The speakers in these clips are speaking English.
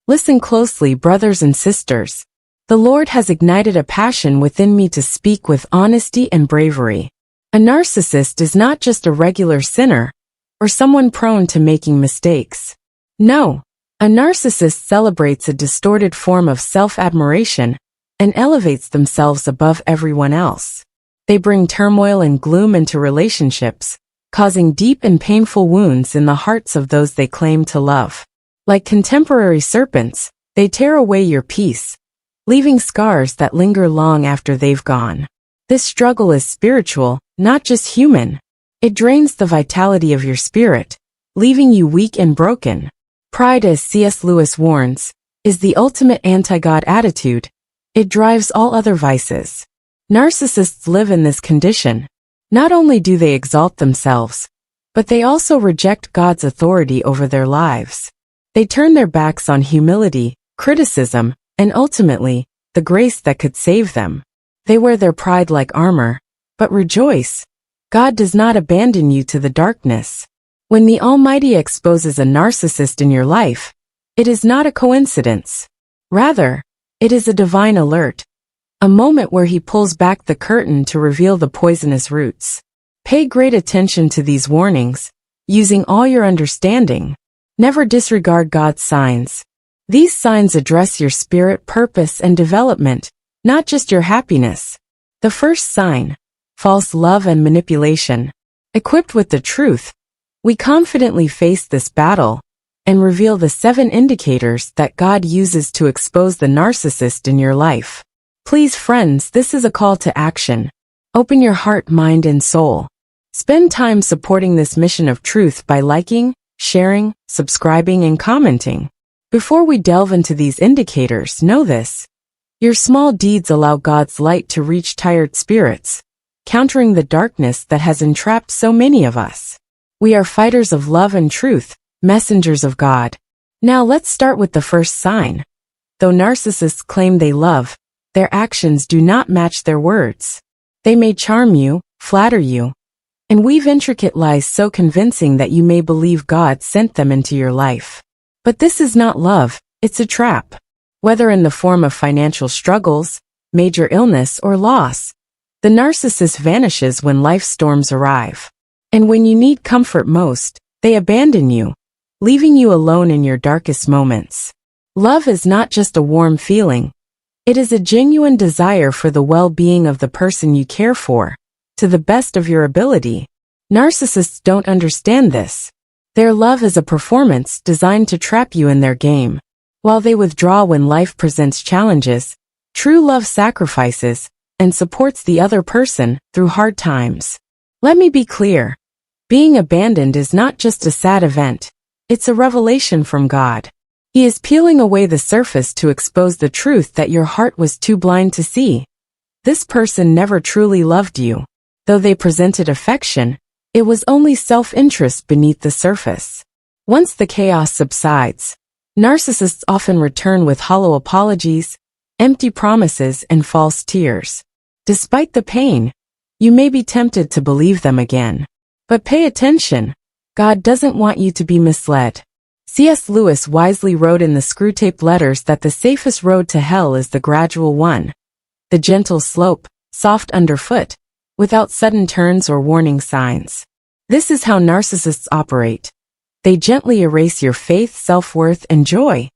Listen closely, brothers and sisters. The Lord has ignited a passion within me to speak with honesty and bravery. A narcissist is not just a regular sinner, or someone prone to making mistakes. No, a narcissist celebrates a distorted form of self-admiration and elevates themselves above everyone else. They bring turmoil and gloom into relationships, causing deep and painful wounds in the hearts of those they claim to love. Like contemporary serpents, they tear away your peace, leaving scars that linger long after they've gone. This struggle is spiritual, not just human. It drains the vitality of your spirit, leaving you weak and broken. Pride, as C.S. Lewis warns, is the ultimate anti-God attitude. It drives all other vices. Narcissists live in this condition. Not only do they exalt themselves, but they also reject God's authority over their lives. They turn their backs on humility, criticism, and ultimately, the grace that could save them. They wear their pride like armor, but rejoice. God does not abandon you to the darkness. When the Almighty exposes a narcissist in your life, it is not a coincidence. Rather, it is a divine alert. A moment where He pulls back the curtain to reveal the poisonous roots. Pay great attention to these warnings, using all your understanding. Never disregard God's signs. These signs address your spirit, purpose, and development, not just your happiness. The first sign: false love and manipulation. Equipped with the truth, we confidently face this battle and reveal the 7 indicators that God uses to expose the narcissist in your life. Please, friends, this is a call to action. Open your heart, mind, and soul. Spend time supporting this mission of truth by liking, sharing, subscribing, and commenting. Before we delve into these indicators, know this: your small deeds allow God's light to reach tired spirits, countering the darkness that has entrapped so many of us. We are fighters of love and truth, messengers of God. Now let's start with the first sign. Though narcissists claim they love, their actions do not match their words. They may charm you, flatter you, and weave intricate lies so convincing that you may believe God sent them into your life. But this is not love, it's a trap. Whether in the form of financial struggles, major illness, or loss, the narcissist vanishes when life storms arrive. And when you need comfort most, they abandon you, leaving you alone in your darkest moments. Love is not just a warm feeling. It is a genuine desire for the well-being of the person you care for, to the best of your ability. Narcissists don't understand this. Their love is a performance designed to trap you in their game. While they withdraw when life presents challenges, true love sacrifices and supports the other person through hard times. Let me be clear. Being abandoned is not just a sad event. It's a revelation from God. He is peeling away the surface to expose the truth that your heart was too blind to see. This person never truly loved you. Though they presented affection, it was only self-interest beneath the surface. Once the chaos subsides, narcissists often return with hollow apologies, empty promises, and false tears. Despite the pain, you may be tempted to believe them again. But pay attention. God doesn't want you to be misled. C.S. Lewis wisely wrote in the Screwtape Letters that the safest road to hell is the gradual one. The gentle slope, soft underfoot, without sudden turns or warning signs. This is how narcissists operate. They gently erase your faith, self-worth, and joy,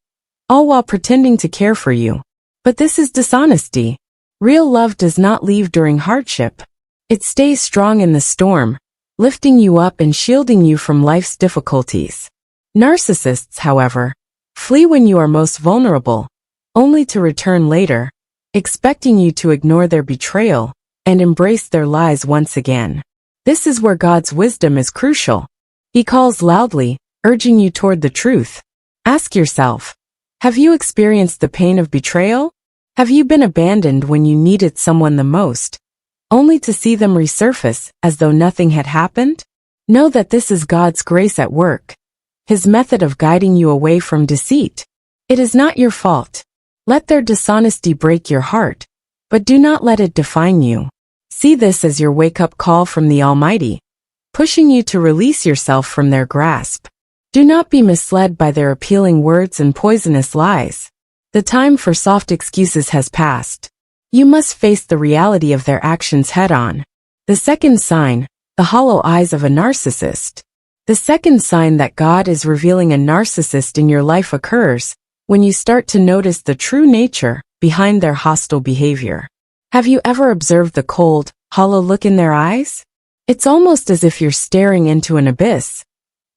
all while pretending to care for you. But this is dishonesty. Real love does not leave during hardship. It stays strong in the storm, lifting you up and shielding you from life's difficulties. Narcissists, however, flee when you are most vulnerable, only to return later, expecting you to ignore their betrayal and embrace their lies once again. This is where God's wisdom is crucial. He calls loudly, urging you toward the truth. Ask yourself, have you experienced the pain of betrayal? Have you been abandoned when you needed someone the most, only to see them resurface as though nothing had happened? Know that this is God's grace at work, His method of guiding you away from deceit. It is not your fault. Let their dishonesty break your heart, but do not let it define you. See this as your wake-up call from the Almighty, pushing you to release yourself from their grasp. Do not be misled by their appealing words and poisonous lies. The time for soft excuses has passed. You must face the reality of their actions head-on. The second sign, the hollow eyes of a narcissist. The second sign that God is revealing a narcissist in your life occurs when you start to notice the true nature behind their hostile behavior. Have you ever observed the cold, hollow look in their eyes? It's almost as if you're staring into an abyss,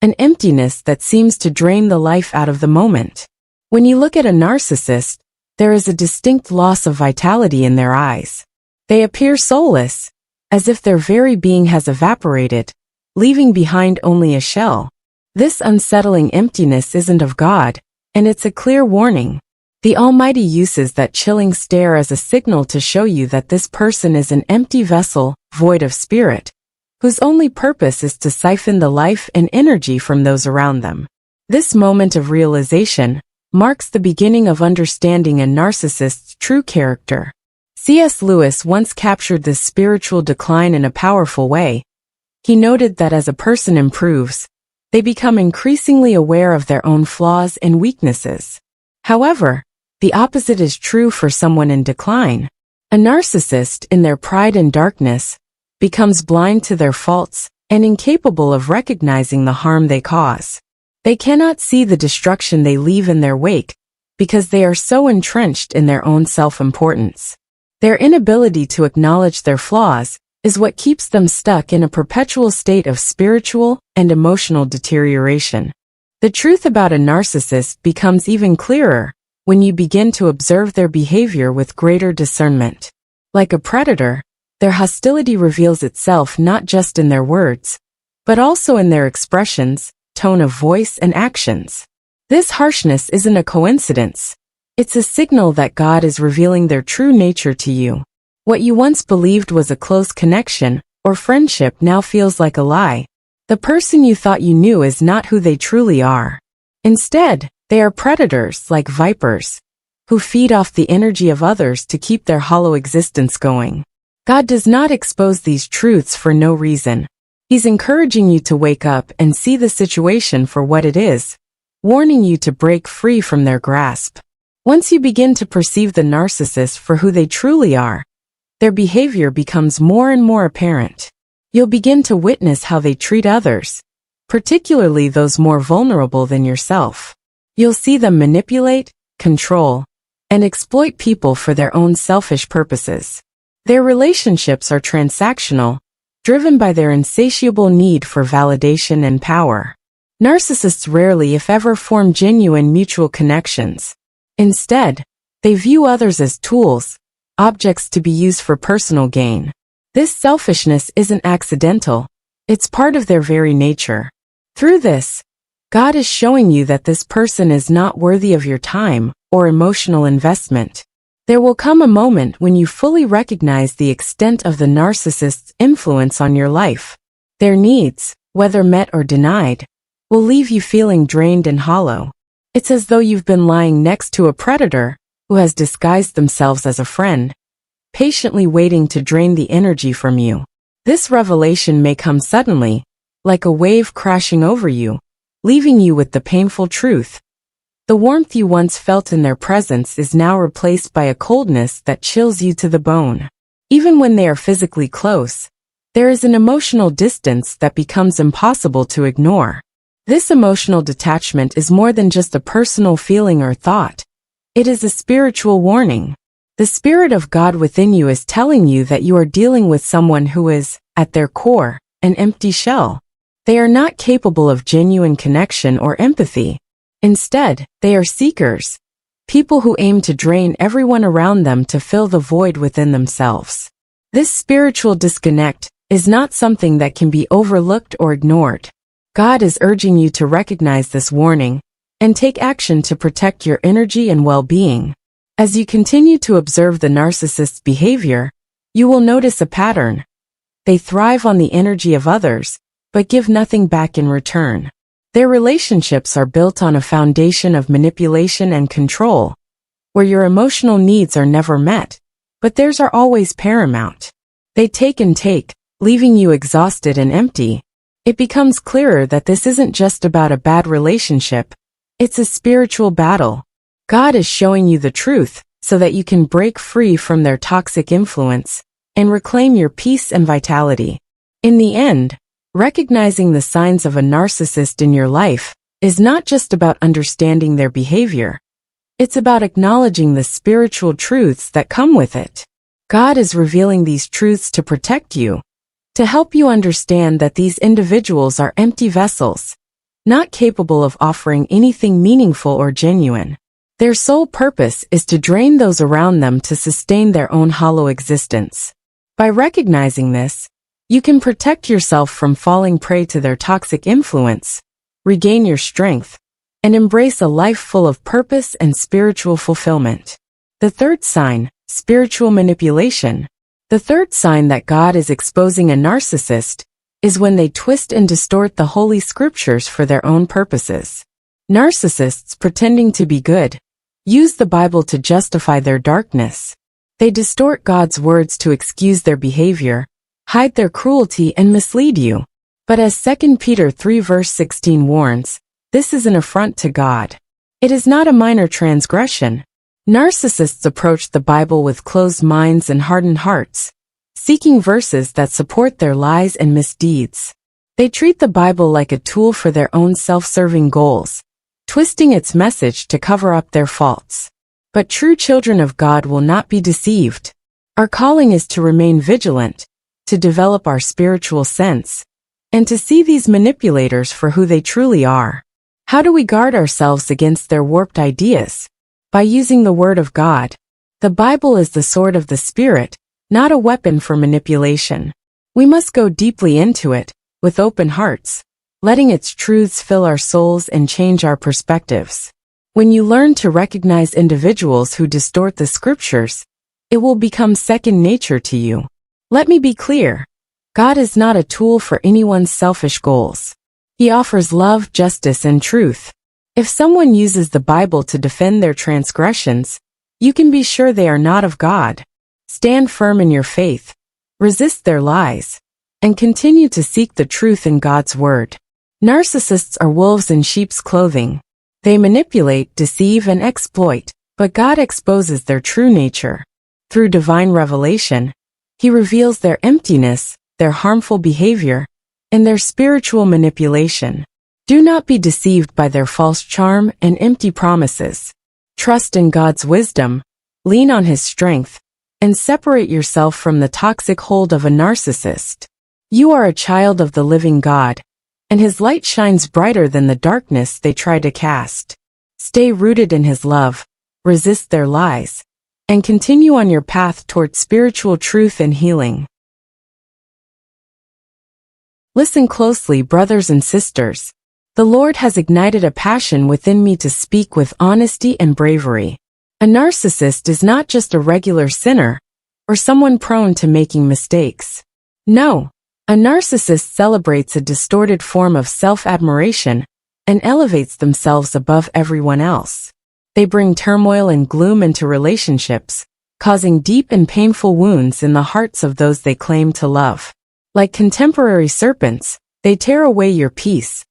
an emptiness that seems to drain the life out of the moment. When you look at a narcissist, there is a distinct loss of vitality in their eyes. They appear soulless, as if their very being has evaporated, leaving behind only a shell. This unsettling emptiness isn't of God, and it's a clear warning. The Almighty uses that chilling stare as a signal to show you that this person is an empty vessel, void of spirit, whose only purpose is to siphon the life and energy from those around them. This moment of realization marks the beginning of understanding a narcissist's true character. C.S. Lewis once captured this spiritual decline in a powerful way. He noted that as a person improves, they become increasingly aware of their own flaws and weaknesses. However, the opposite is true for someone in decline. A narcissist, in their pride and darkness, becomes blind to their faults and incapable of recognizing the harm they cause. They cannot see the destruction they leave in their wake because they are so entrenched in their own self-importance. Their inability to acknowledge their flaws is what keeps them stuck in a perpetual state of spiritual and emotional deterioration. The truth about a narcissist becomes even clearer when you begin to observe their behavior with greater discernment. Like a predator, their hostility reveals itself not just in their words, but also in their expressions, tone of voice, and actions. This harshness isn't a coincidence. It's a signal that God is revealing their true nature to you. What you once believed was a close connection or friendship now feels like a lie. The person you thought you knew is not who they truly are. Instead, they are predators like vipers, who feed off the energy of others to keep their hollow existence going. God does not expose these truths for no reason. He's encouraging you to wake up and see the situation for what it is, warning you to break free from their grasp. Once you begin to perceive the narcissist for who they truly are, their behavior becomes more and more apparent. You'll begin to witness how they treat others, particularly those more vulnerable than yourself. You'll see them manipulate, control, and exploit people for their own selfish purposes. Their relationships are transactional, driven by their insatiable need for validation and power. Narcissists rarely, if ever, form genuine mutual connections. Instead, they view others as tools, objects to be used for personal gain. This selfishness isn't accidental, it's part of their very nature. Through this, God is showing you that this person is not worthy of your time or emotional investment. There will come a moment when you fully recognize the extent of the narcissist's influence on your life. Their needs, whether met or denied, will leave you feeling drained and hollow. It's as though you've been lying next to a predator who has disguised themselves as a friend, patiently waiting to drain the energy from you. This revelation may come suddenly, like a wave crashing over you, leaving you with the painful truth. The warmth you once felt in their presence is now replaced by a coldness that chills you to the bone. Even when they are physically close, there is an emotional distance that becomes impossible to ignore. This emotional detachment is more than just a personal feeling or thought. It is a spiritual warning. The Spirit of God within you is telling you that you are dealing with someone who is, at their core, an empty shell. They are not capable of genuine connection or empathy. Instead, they are seekers, people who aim to drain everyone around them to fill the void within themselves. This spiritual disconnect is not something that can be overlooked or ignored. God is urging you to recognize this warning and take action to protect your energy and well-being. As you continue to observe the narcissist's behavior, you will notice a pattern. They thrive on the energy of others, but give nothing back in return. Their relationships are built on a foundation of manipulation and control, where your emotional needs are never met, but theirs are always paramount. They take and take, leaving you exhausted and empty. it becomes clearer that this isn't just about a bad relationship. It's a spiritual battle. God is showing you the truth so that you can break free from their toxic influence and reclaim your peace and vitality. In the end, recognizing the signs of a narcissist in your life is not just about understanding their behavior. It's about acknowledging the spiritual truths that come with it. God is revealing these truths to protect you, to help you understand that these individuals are empty vessels, not capable of offering anything meaningful or genuine. Their sole purpose is to drain those around them to sustain their own hollow existence. By recognizing this, you can protect yourself from falling prey to their toxic influence, regain your strength, and embrace a life full of purpose and spiritual fulfillment. The third sign, spiritual manipulation. The third sign that God is exposing a narcissist is when they twist and distort the Holy Scriptures for their own purposes. Narcissists, pretending to be good, use the Bible to justify their darkness. They distort God's words to excuse their behavior, hide their cruelty, and mislead you. But as 2 Peter 3 verse 16 warns, this is an affront to God. It is not a minor transgression. Narcissists approach the Bible with closed minds and hardened hearts, seeking verses that support their lies and misdeeds. They treat the Bible like a tool for their own self-serving goals, twisting its message to cover up their faults. But true children of God will not be deceived. Our calling is to remain vigilant, to develop our spiritual sense, and to see these manipulators for who they truly are. How do we guard ourselves against their warped ideas? By using the Word of God. The Bible is the sword of the Spirit, not a weapon for manipulation. We must go deeply into it, with open hearts, letting its truths fill our souls and change our perspectives. When you learn to recognize individuals who distort the Scriptures, it will become second nature to you. Let me be clear. God is not a tool for anyone's selfish goals. He offers love, justice, and truth. If someone uses the Bible to defend their transgressions, you can be sure they are not of God. Stand firm in your faith, resist their lies, and continue to seek the truth in God's Word. Narcissists are wolves in sheep's clothing. They manipulate, deceive, and exploit, but God exposes their true nature. Through divine revelation, He reveals their emptiness, their harmful behavior, and their spiritual manipulation. Do not be deceived by their false charm and empty promises. Trust in God's wisdom, lean on His strength, and separate yourself from the toxic hold of a narcissist. You are a child of the living God, and His light shines brighter than the darkness they try to cast. Stay rooted in His love, resist their lies, and continue on your path toward spiritual truth and healing. Listen closely, brothers and sisters. The Lord has ignited a passion within me to speak with honesty and bravery. A narcissist is not just a regular sinner, or someone prone to making mistakes. No, a narcissist celebrates a distorted form of self-admiration and elevates themselves above everyone else. They bring turmoil and gloom into relationships, causing deep and painful wounds in the hearts of those they claim to love. Like contemporary serpents, they tear away your peace,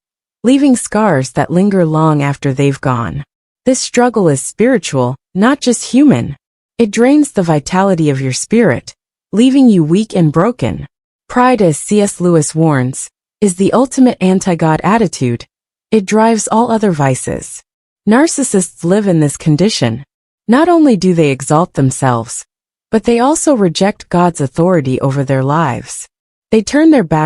leaving scars that linger long after they've gone. This struggle is spiritual, not just human. It drains the vitality of your spirit, leaving you weak and broken. Pride, as C.S. Lewis warns, is the ultimate anti-God attitude. It drives all other vices. Narcissists live in this condition. Not only do they exalt themselves, but they also reject God's authority over their lives. They turn their backs